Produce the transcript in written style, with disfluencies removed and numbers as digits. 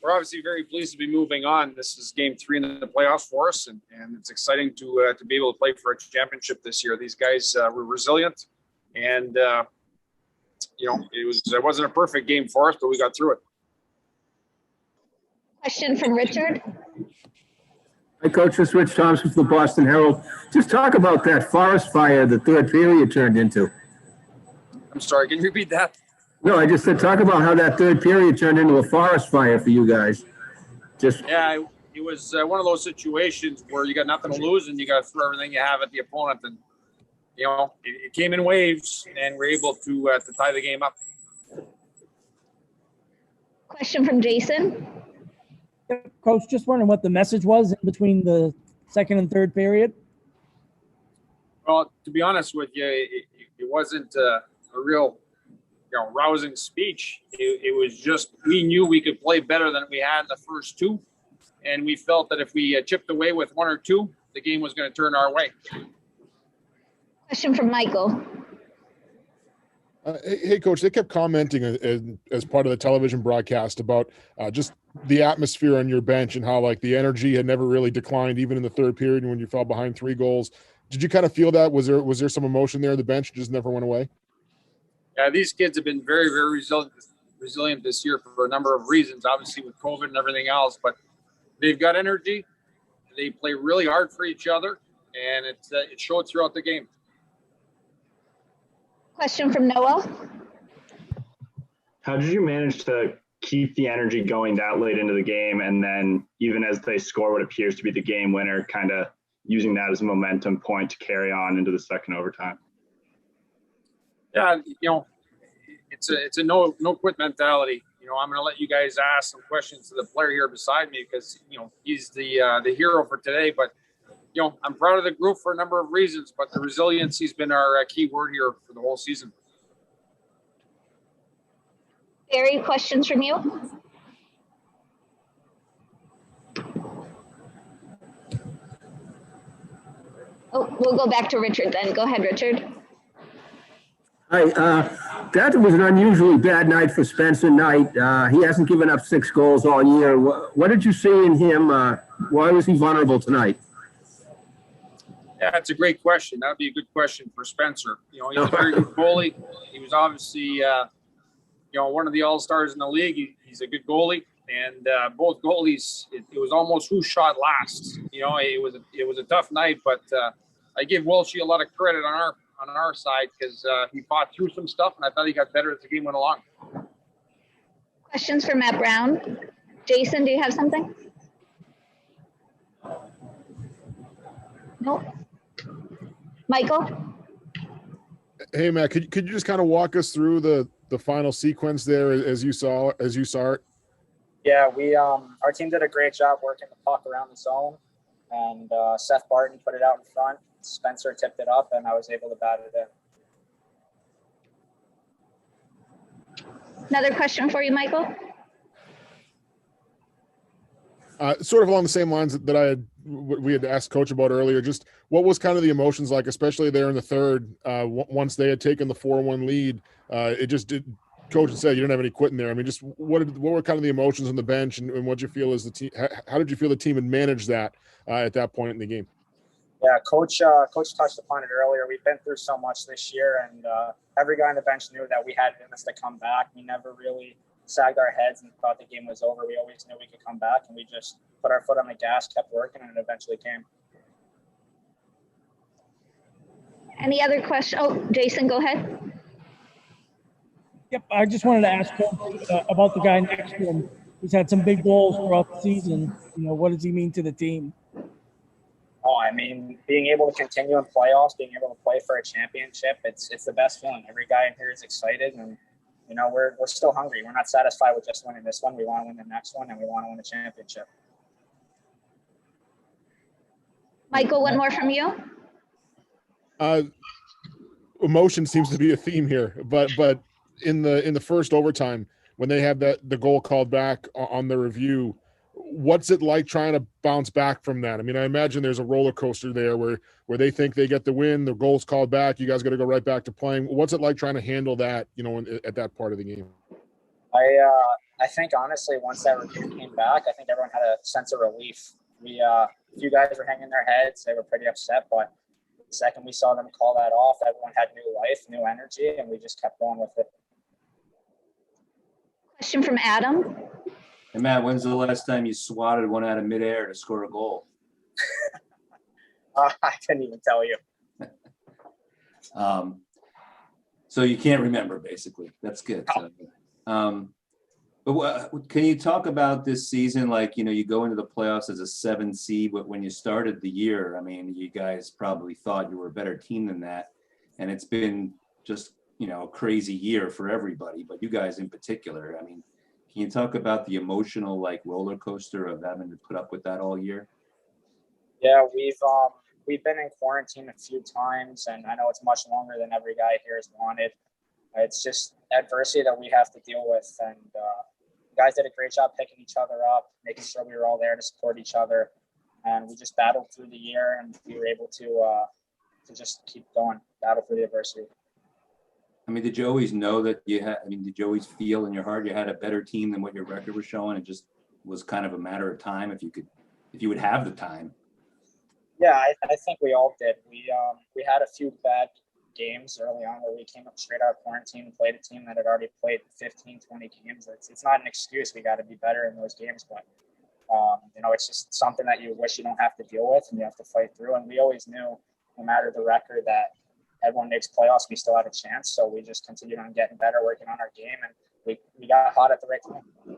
we're obviously very pleased to be moving on. This is game 3 in the playoffs for us, and it's exciting to be able to play for a championship this year. These guys were resilient, and it wasn't a perfect game for us, but we got through it. Question from Richard. Hi, Coach. This is Rich Thompson from the Boston Herald. Just talk about that forest fire the third period turned into. I'm sorry, can you repeat that? No, I just said talk about how that third period turned into a forest fire for you guys. It was one of those situations where you got nothing to lose and you got to throw everything you have at the opponent. And, it came in waves and we're able to tie the game up. Question from Jason. Coach, just wondering what the message was in between the second and third period. Well, to be honest with you, it wasn't a real rousing speech. It was just, we knew we could play better than we had in the first two. And we felt that if we chipped away with 1 or 2, the game was going to turn our way. Question from Michael. Hey, Coach, they kept commenting as part of the television broadcast about just the atmosphere on your bench and how, like, the energy had never really declined even in the third period when you fell behind 3 goals. Did you kind of feel that? Was there some emotion there? The bench just never went away? Yeah, these kids have been very, very resilient this year for a number of reasons, obviously with COVID and everything else, but they've got energy. They play really hard for each other, and it showed throughout the game. Question from Noah. How did you manage to keep the energy going that late into the game, and then even as they score what appears to be the game winner, kind of using that as a momentum point to carry on into the second overtime? Yeah, it's a no quit mentality. I'm going to let you guys ask some questions to the player here beside me because he's the hero for today. But I'm proud of the group for a number of reasons, but the resiliency has been our key word here for the whole season. Barry, questions from you? Oh, we'll go back to Richard then. Go ahead, Richard. Hi, that was an unusually bad night for Spencer Knight. He hasn't given up 6 goals all year. What did you see in him? Why was he vulnerable tonight? Yeah, that's a great question. That would be a good question for Spencer. He's a very good goalie. He was obviously, one of the all-stars in the league. He's a good goalie. And both goalies, it was almost who shot last. It was a tough night, but I give Welshie a lot of credit on our side because he fought through some stuff, and I thought he got better as the game went along. Questions for Matt Brown. Jason, do you have something? Nope. Michael? Hey, Matt, could you just kind of walk us through the final sequence there as you saw it? Yeah, our team did a great job working the puck around the zone, and Seth Barton put it out in front. Spencer tipped it up, and I was able to bat it in. Another question for you, Michael? Sort of along the same lines that we had asked Coach about earlier. Just what was kind of the emotions like, especially there in the third, once they had taken the 4-1 lead? Coach had said you didn't have any quitting there. I mean, just what were kind of the emotions on the bench, and what did you feel as the team? How did you feel the team had managed that at that point in the game? Yeah, Coach touched upon it earlier. We've been through so much this year, and every guy on the bench knew that we had in us to come back. We never really sagged our heads and thought the game was over. We always knew we could come back, and we just put our foot on the gas, kept working, and it eventually came. Any other question? Oh, Jason, go ahead. Yep, I just wanted to ask about the guy next to him. He's had some big goals throughout the season. What does he mean to the team? Oh, I mean, being able to continue in playoffs, being able to play for a championship, it's the best feeling. Every guy in here is excited, and we're still hungry. We're not satisfied with just winning this one. We want to win the next one, and we want to win the championship. Michael, one more from you. Emotion seems to be a theme here, but in the first overtime, when they had the goal called back on the review, what's it like trying to bounce back from that? I mean, I imagine there's a roller coaster there where they think they get the win, the goal's called back, you guys got to go right back to playing. What's it like trying to handle that, at that part of the game? I I think honestly, once that review came back, I think everyone had a sense of relief. A few guys were hanging their heads; they were pretty upset. But the second we saw them call that off, everyone had new life, new energy, and we just kept going with it. Question from Adam. Hey, Matt, when's the last time you swatted one out of midair to score a goal? I couldn't even tell you. So you can't remember, basically. That's good. But can you talk about this season? Like, you go into the playoffs as a 7 seed, but when you started the year, I mean, you guys probably thought you were a better team than that. And it's been just, a crazy year for everybody, but you guys in particular. I mean, can you talk about the emotional, roller coaster of having to put up with that all year? Yeah, we've been in quarantine a few times, and I know it's much longer than every guy here has wanted. It's just adversity that we have to deal with, and guys did a great job picking each other up, making sure we were all there to support each other, and we just battled through the year, and we were able to just keep going, battle through the adversity. I mean, did you always know that did you always feel in your heart you had a better team than what your record was showing? It just was kind of a matter of time if you would have the time. Yeah, I think we all did. We had a few bad games early on where we came up straight out of quarantine and played a team that had already played 15, 20 games. It's not an excuse. We got to be better in those games, but it's just something that you wish you don't have to deal with and you have to fight through. And we always knew, no matter the record, that everyone makes playoffs, we still have a chance. So we just continued on getting better, working on our game, and we got hot at the right time.